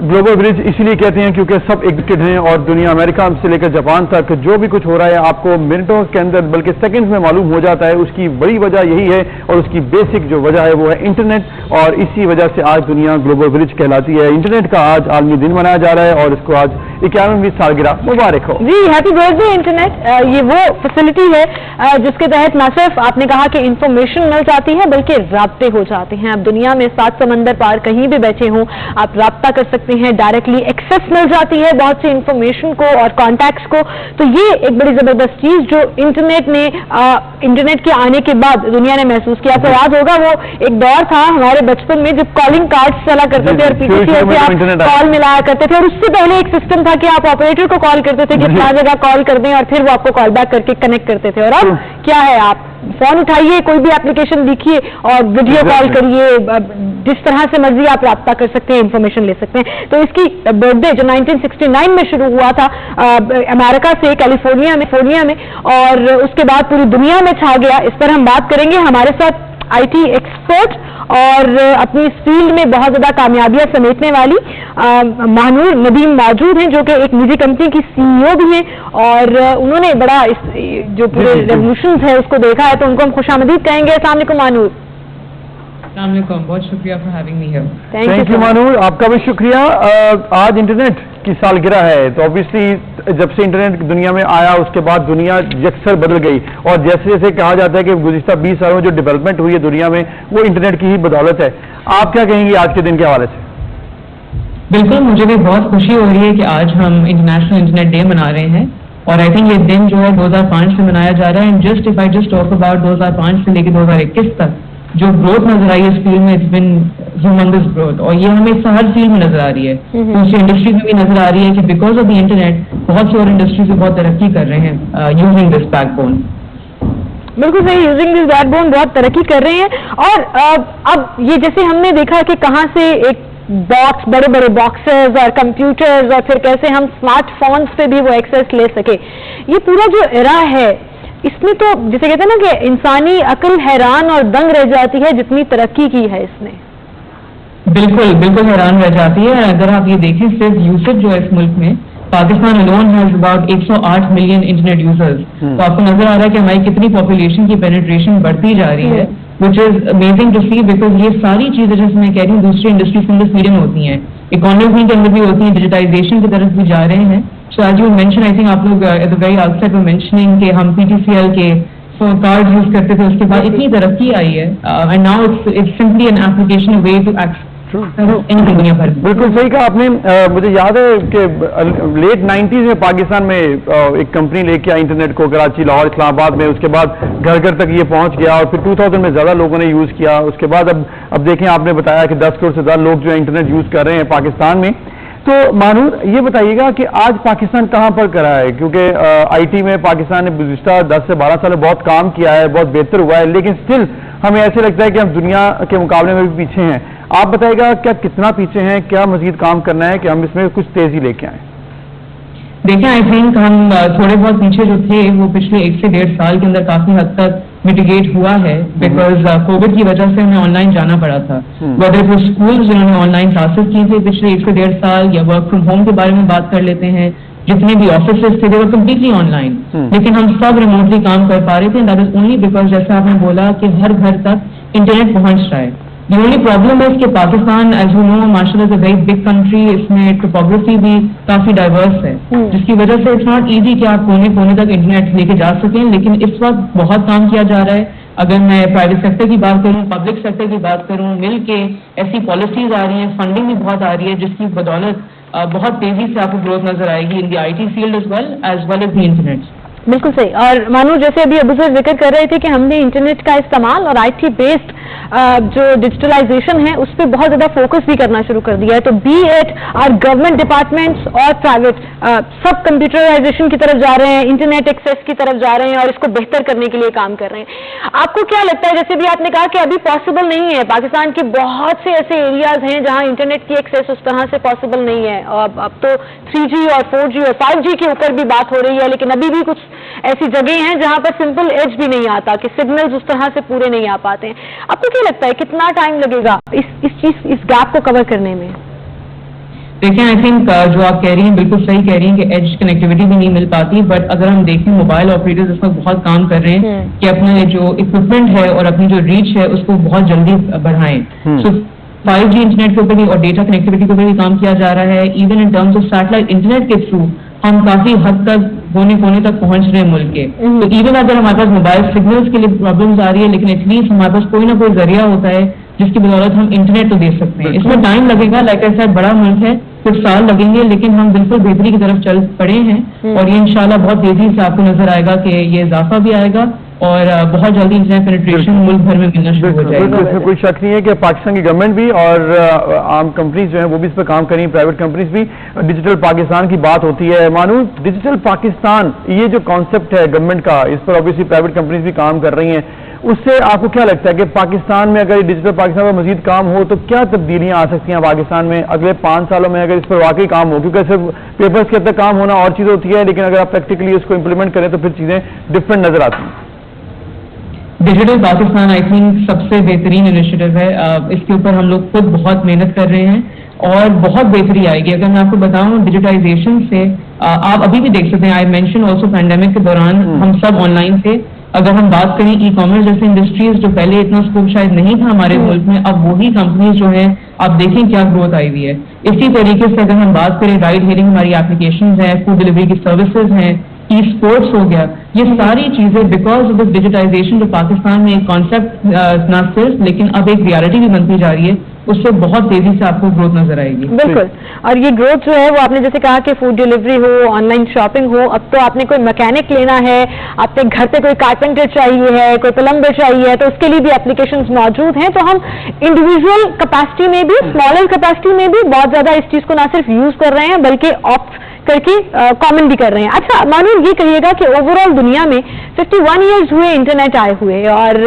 Global village इसीलिए कहते हैं क्योंकि सब एग्जिटेड हैं और दुनिया अमेरिका से लेकर जापान तक जो भी कुछ हो रहा है आपको मिनटों के अंदर बल्कि सेकंड्स में मालूम हो जाता है। उसकी बड़ी वजह यही है और उसकी बेसिक जो वजह है वो है इंटरनेट, और इसी वजह से आज दुनिया ग्लोबल विलेज कहलाती है। इंटरनेट का आज आलमी दिन मनाया जा रहा है और इसको आज 51वीं सालगिरह मुबारक हो। जी, हैप्पी बर्थडे इंटरनेट। ये वो फैसिलिटी है जिसके तहत न सिर्फ आपने कहा कि इंफॉर्मेशन मिल जाती है बल्कि राब्ते हो जाते हैं। आप दुनिया में 7 समंदर पार कहीं भी बैठे हों आप राब्ता कर सकते हैं, डायरेक्टली एक्सेस मिल जाती है बहुत सी इंफॉर्मेशन को और कॉन्टैक्ट्स को। तो ये एक बड़ी जबरदस्त चीज जो इंटरनेट के आने के बाद दुनिया ने महसूस किया। तो याद होगा वो एक दौर था हमारे बचपन में जब कॉलिंग कार्ड्स चला करते थे और पीछे से आप कॉल मिलाया करते थे, और उससे पहले एक सिस्टम था कि आप ऑपरेटर को कॉल करते थे कि अपना जगह कॉल कर दें और फिर वो आपको कॉल बैक करके कनेक्ट करते थे। और अब क्या है, आप फोन उठाइए, कोई भी एप्लीकेशन लिखिए और वीडियो कॉल करिए, जिस तरह से मर्जी आप राब्ता कर सकते हैं, इंफॉर्मेशन ले सकते हैं। तो इसकी बर्थडे जो 1969 में शुरू हुआ था अमेरिका से कैलिफोर्निया में और उसके बाद पूरी दुनिया में छा गया। इस पर हम बात करेंगे। हमारे साथ आईटी एक्सपर्ट और अपनी इस फील्ड में बहुत ज्यादा कामयाबियां समेटने वाली महानूर नदीम मौजूद हैं, जो कि एक निजी कंपनी की सीईओ भी हैं और उन्होंने बड़ा इस जो पूरे रेवोल्यूशन है उसको देखा है। तो उनको हम खुशामदीद कहेंगे। अस्सलाम वालेकुम महानूर। अस्सलाम वालेकुम, बहुत शुक्रिया for having me here. Thank you Mahnoor, आपका भी शुक्रिया। आज इंटरनेट की सालगिरह है तो ऑब्वियसली जब से इंटरनेट दुनिया में आया उसके बाद दुनिया यकसर बदल गई और जैसे जैसे कहा जाता है कि गुज़िश्ता 20 सालों में जो डेवलपमेंट हुई है दुनिया में वो इंटरनेट की ही बदौलत है। आप क्या कहेंगी आज के दिन के हवाले से? बिल्कुल, मुझे भी बहुत खुशी हो रही है कि आज हम इंटरनेशनल इंटरनेट डे मना रहे हैं और आई थिंक ये दिन जो है 2005 से मनाया जा रहा है। And just if I just talk about 2005 से लेकर 2021 तक जो ग्रोथ नजर आई है इस फील्ड में, इट्स बिन ह्यूमंगस ग्रोथ और ये हमें हर फील्ड में नजर आ रही है। दूसरी इंडस्ट्रीज में भी नजर आ रही है कि बिकॉज ऑफ द इंटरनेट बहुत सी और इंडस्ट्रीज बहुत तरक्की कर रहे हैं यूजिंग दिस बैकबोन। बिल्कुल सही, यूजिंग दिस बैकबोन बहुत तरक्की कर रहे हैं। और अब ये जैसे हमने देखा कि कहाँ से एक बॉक्स, बड़े बड़े बॉक्सेस और कंप्यूटर्स और फिर कैसे हम स्मार्टफोन्स पे भी वो एक्सेस ले सके, ये पूरा जो एरा है इसमें तो जिसे कहते हैं ना कि इंसानी अक्ल हैरान और दंग रह जाती है जितनी तरक्की की है इसने। बिल्कुल बिल्कुल हैरान रह जाती है। अगर आप ये देखें सिर्फ यूसेज जो है इस मुल्क में, Pakistan alone has about 108 million internet users. तो आपको नजर आ रहा है कि हमारी कितनी पॉपुलेशन की पेनिट्रेशन बढ़ती जा रही है, which is amazing to see because ये सारी चीजें जैसे मैं कह रही हूँ दूसरी इंडस्ट्रीज के अंदर फीड होती हैं, इकोनॉमी के अंदर भी होती है, डिजिटाइजेशन की तरफ भी जा रहे हैं। So as you mention, I think आप लोग at the very outset were mentioning कि हम PTCL के कार्ड यूज करते थे, उसके बाद इतनी तरक्की आई है and now it's simply an application way to दुनिया भर। बिल्कुल सही कहा आपने। मुझे याद है कि लेट 90s में पाकिस्तान में एक कंपनी लेके आई इंटरनेट को कराची, लाहौर, इस्लामाबाद में। उसके बाद घर घर तक ये पहुंच गया और फिर 2000 में ज्यादा लोगों ने यूज किया। उसके बाद अब देखें, आपने बताया कि 10 करोड़ से ज्यादा लोग जो है इंटरनेट यूज कर रहे हैं पाकिस्तान में। तो मानूर ये बताइएगा कि आज पाकिस्तान कहाँ पर करा है, क्योंकि IT में पाकिस्तान ने गुज़िश्ता 10 से 12 साल में बहुत काम किया है, बहुत बेहतर हुआ है, लेकिन स्टिल हमें ऐसे लगता है कि हम दुनिया के मुकाबले में भी पीछे हैं। आप बताइएगा क्या कितना पीछे हैं, क्या मजीद काम करना है कि हम इसमें कुछ तेजी लेके आए? देखिए, आई थिंक हम थोड़े बहुत पीछे जो थे वो पिछले 1 से 1.5 साल के अंदर काफी हद तक मिटिगेट हुआ है बिकॉज कोविड की वजह से हमें ऑनलाइन जाना पड़ा था। वेदर वो स्कूल जिन्होंने ऑनलाइन क्लासेस की थी पिछले 1 से 1.5 साल, या वर्क फ्रॉम होम के बारे में बात कर लेते हैं, जितने भी ऑफिस थे वो कम्प्लीटली ऑनलाइन, लेकिन हम सब रिमोटली काम कर पा रहे थे। दैट इज ओनली बिकॉज जैसा आपने बोला कि हर घर तक इंटरनेट पहुंच रहा है। The only problem is कि पाकिस्तान एज यू नो माशाल्लाह is a very big country, इसमें टोपोग्राफी भी काफी डाइवर्स है, जिसकी वजह से इट्स नॉट इजी कि आप कोने कोने तक इंटरनेट लेके जा सकें। लेकिन इस वक्त बहुत काम किया जा रहा है। अगर मैं प्राइवेट सेक्टर की बात करूं, पब्लिक सेक्टर की बात करूं, मिल के ऐसी पॉलिसीज आ रही हैं, फंडिंग भी बहुत आ रही है, जिसकी बदौलत बहुत तेजी से आपको ग्रोथ नजर आएगी in the IT field as well as the internet. बिल्कुल सही। और मानू जैसे अभी अबू सर जिक्र कर रहे थे कि हमने इंटरनेट का इस्तेमाल और IT बेस्ड जो डिजिटलाइजेशन है उस पर बहुत ज्यादा फोकस भी करना शुरू कर दिया है। तो be it are government departments और प्राइवेट सब कंप्यूटराइजेशन की तरफ जा रहे हैं, इंटरनेट एक्सेस की तरफ जा रहे हैं और इसको बेहतर करने के लिए काम कर रहे हैं। आपको क्या लगता है, जैसे भी आपने कहा कि अभी पॉसिबल नहीं है, पाकिस्तान के बहुत से ऐसे एरियाज हैं जहां इंटरनेट की एक्सेस उस तरह से पॉसिबल नहीं है, अब तो 3G और 4G और 5G के ऊपर भी बात हो रही है, लेकिन अभी भी कुछ ऐसी जगह हैं जहां पर सिंपल एज भी नहीं आता, कि सिग्नल्स उस तरह से पूरे नहीं आ पाते हैं। आपको क्या लगता है कितना टाइम लगेगा इस गैप को कवर करने में? دیکھیں آئی تھنک جو آپ کہہ رہی ہیں بالکل صحیح کہہ رہی ہیں کہ ایج کنیکٹیوٹی بھی نہیں مل پاتی, بٹ اگر ہم دیکھیں موبائل آپریٹرز اس میں بہت کام کر رہے ہیں کہ اپنا جو اکوپمنٹ ہے اور اپنی جو ریچ ہے اس کو بہت جلدی بڑھائیں. سو 5G انٹرنیٹ کے اوپر بھی اور ڈیٹا کنیکٹیوٹی کے اوپر بھی کام کیا جا رہا ہے. Even in terms of satellite internet کے تھرو ہم کافی حد تک کونے کونے تک پہنچ رہے ہیں ملک کے. تو ایون اگر ہمارے پاس موبائل سگنلس کے لیے پرابلمس آ رہی ہے, لیکن ایٹ لیسٹ ہمارے پاس کوئی نہ کوئی ذریعہ ہوتا ہے جس کی بدولت ہم انٹرنیٹ تو دے سکتے ہیں. اس میں ٹائم لگے گا, لائک ایسا بڑا ملک ہے, کچھ سال لگیں گے, لیکن ہم بالکل بہتری کی طرف چل پڑے ہیں اور یہ انشاءاللہ بہت تیزی سے آپ کو نظر آئے گا کہ یہ اضافہ بھی آئے گا اور بہت جلدی انٹرنیٹ پینیٹریشن ملک بھر میں ملنا شروع ہو جائے گا. اس میں کوئی شک نہیں ہے کہ پاکستان کی گورنمنٹ بھی اور عام کمپنیز جو ہیں وہ بھی اس پہ کام کر رہی ہیں, پرائیویٹ کمپنیز بھی. ڈیجیٹل پاکستان کی بات ہوتی ہے, مانو ڈیجیٹل پاکستان یہ جو کانسیپٹ ہے گورنمنٹ کا, اس پر اوبیسلی پرائیویٹ کمپنیز بھی کام کر رہی ہیں. اس سے آپ کو کیا لگتا ہے کہ پاکستان میں اگر ڈیجیٹل پاکستان پر مزید کام ہو تو کیا تبدیلیاں آ سکتی ہیں پاکستان میں اگلے 5 سالوں میں, اگر اس پر واقعی کام ہو؟ کیونکہ صرف پیپرز کے حد تک کام ہونا اور چیز ہوتی ہے, لیکن اگر آپ پریکٹیکلی اس کو امپلیمنٹ کریں تو پھر چیزیں ڈفرینٹ نظر آتی ہیں. ڈیجیٹل پاکستان آئی تھنک سب سے بہترین انیشیٹو ہے. اس کے اوپر ہم لوگ خود بہت محنت کر رہے ہیں اور بہت بہتری آئے گی. اگر میں آپ کو بتاؤں ڈیجیٹائزیشن سے آپ ابھی بھی دیکھ سکتے ہیں, آئی مینشن آلسو پینڈیمک کے دوران ہم سب آن لائن تھے. اگر ہم بات کریں ای کامرس جیسے انڈسٹریز جو پہلے اتنا اسکوپ شاید نہیں تھا ہمارے ملک میں, اب وہی کمپنیز جو ہیں آپ دیکھیں کیا گروتھ آئی ہوئی ہے. اسی طریقے سے اگر ہم بات کریں رائڈ ہیلنگ ہماری اپلیکیشنز ہیں, فوڈ ڈلیوری کی سروسز ہیں, ای اسپورٹس ہو گیا, یہ ساری چیزیں بیکاز آف دس ڈیجیٹائزیشن جو پاکستان میں ایک کانسیپٹ نہ صرف لیکن اب ایک ریالٹی بھی بنتی جا رہی ہے, اس سے بہت تیزی سے آپ کو گروتھ نظر آئے گی. بالکل, اور یہ گروتھ جو ہے وہ آپ نے جیسے کہا کہ فوڈ ڈلیوری ہو, آن لائن شاپنگ ہو, اب تو آپ نے کوئی میکینک لینا ہے, آپ کے گھر پہ کوئی کارپینٹر چاہیے ہے, کوئی پلمبر چاہیے ہے, تو اس کے لیے بھی اپلیکیشنز موجود ہیں. تو ہم انڈیویجول کیپیسٹی میں بھی, اسمالر کیپیسٹی میں بھی بہت زیادہ اس چیز کو نہ صرف یوز کر رہے ہیں بلکہ آپٹ کر کے کامن بھی کر رہے ہیں. اچھا مانو یہ کہیے گا کہ اوور آل دنیا میں 51 ایئرز ہوئے انٹرنیٹ آئے ہوئے, اور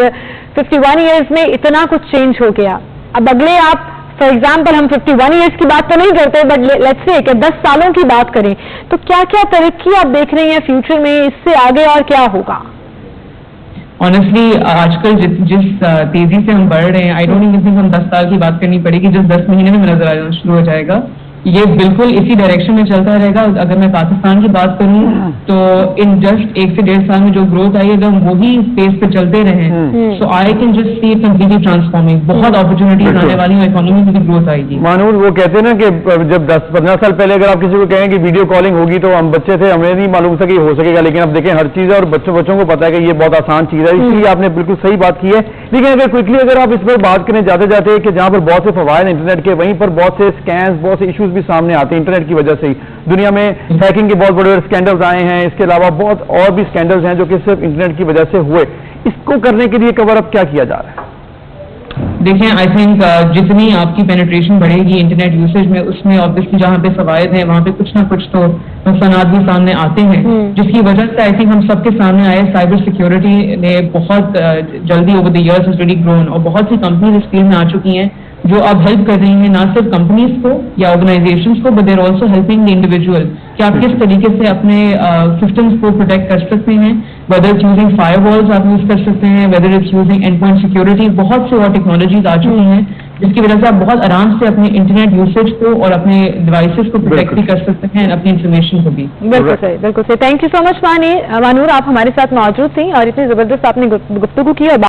51 ایئرز میں اتنا کچھ چینج ہو گیا. اب اگلے آپ فار ایگزامپل ہم 51 ایئرس کی بات تو نہیں کرتے, بٹ لیٹس سے کہ 10 سالوں کی بات کریں تو کیا کیا ترقی آپ دیکھ رہی ہیں فیوچر میں, اس سے آگے اور کیا ہوگا؟ آنیسٹلی آج کل جس تیزی سے ہم بڑھ رہے ہیں, آئی ڈونٹ تھنک ہم 10 سال کی بات کرنی پڑے گی, جس 10 مہینے میں نظر آنا شروع ہو جائے گا. یہ بالکل اسی ڈائریکشن میں چلتا رہے گا. اگر میں پاکستان کی بات کروں تو ان جسٹ 1 سے 1.5 سال میں جو گروتھ آئی ہے, اگر ہم وہی اسپیس پہ چلتے رہیں so I can just see completely transforming. بہت اپرچونیٹیز آنے والی ہیں, اکانومی میں بھی گروتھ آئے گی. مانور وہ کہتے ہیں نا کہ جب 10-15 سال پہلے اگر آپ کسی کو کہیں کہ ویڈیو کالنگ ہوگی تو ہم بچے تھے, ہمیں نہیں معلوم تھا کہ یہ ہو سکے گا, لیکن اب دیکھیں ہر چیز ہے اور بچوں کو پتا ہے کہ یہ بہت آسان چیز ہے. اس لیے آپ نے بالکل صحیح بات کی ہے. لیکن اگر کوئکلی اگر آپ اس پر بات کریں جاتے جاتے کہ جہاں پر بہت سے فوائد انٹرنیٹ کے, وہیں پر بہت سے اسکینز, بہت سے ایشوز بھی سامنے آتے ہیں انٹرنیٹ کی وجہ سے ہی. دنیا میں ہیکنگ کے بہت بڑے اسکینڈلز آئے ہیں, اس کے علاوہ بہت اور بھی اسکینڈلز ہیں جو کہ صرف انٹرنیٹ کی وجہ سے ہوئے. اس کو کرنے کے لیے کور اپ کیا کیا جا رہا ہے؟ دیکھیں آئی تھنک جتنی آپ کی پینیٹریشن بڑھے گی انٹرنیٹ یوسیج میں, اس میں آبویسلی جہاں پہ فوائد ہیں وہاں پہ کچھ نہ کچھ تو نقصانات بھی سامنے آتے ہیں, جس کی وجہ سے آئی تھنک ہم سب کے سامنے آئے سائبر سیکیورٹی نے بہت جلدی over the years has really grown, اور بہت سی کمپنیز اس فیلڈ میں آ چکی ہیں جو اب ہیلپ کر رہی ہیں نہ صرف کمپنیز کو یا آرگنائزیشنز کو, but they are also helping the individual کہ آپ کس طریقے سے اپنے سسٹمز کو پروٹیکٹ کر سکتے ہیں. Whether it's using firewalls آپ یوز کر سکتے ہیں, whether it's using endpoint security, بہت سے اور ٹیکنالوجیز آ چکی ہیں جس کی وجہ سے آپ بہت آرام سے اپنے انٹرنیٹ یوسیج کو اور اپنے ڈیوائسز کو پروٹیکٹ بھی کر سکتے ہیں, اپنی انفارمیشن کو بھی. بالکل صحیح, بالکل صحیح. تھینک یو سو مچ مانور, آپ ہمارے ساتھ موجود تھیں اور اتنی زبردست آپ نے گفتگو کی. اور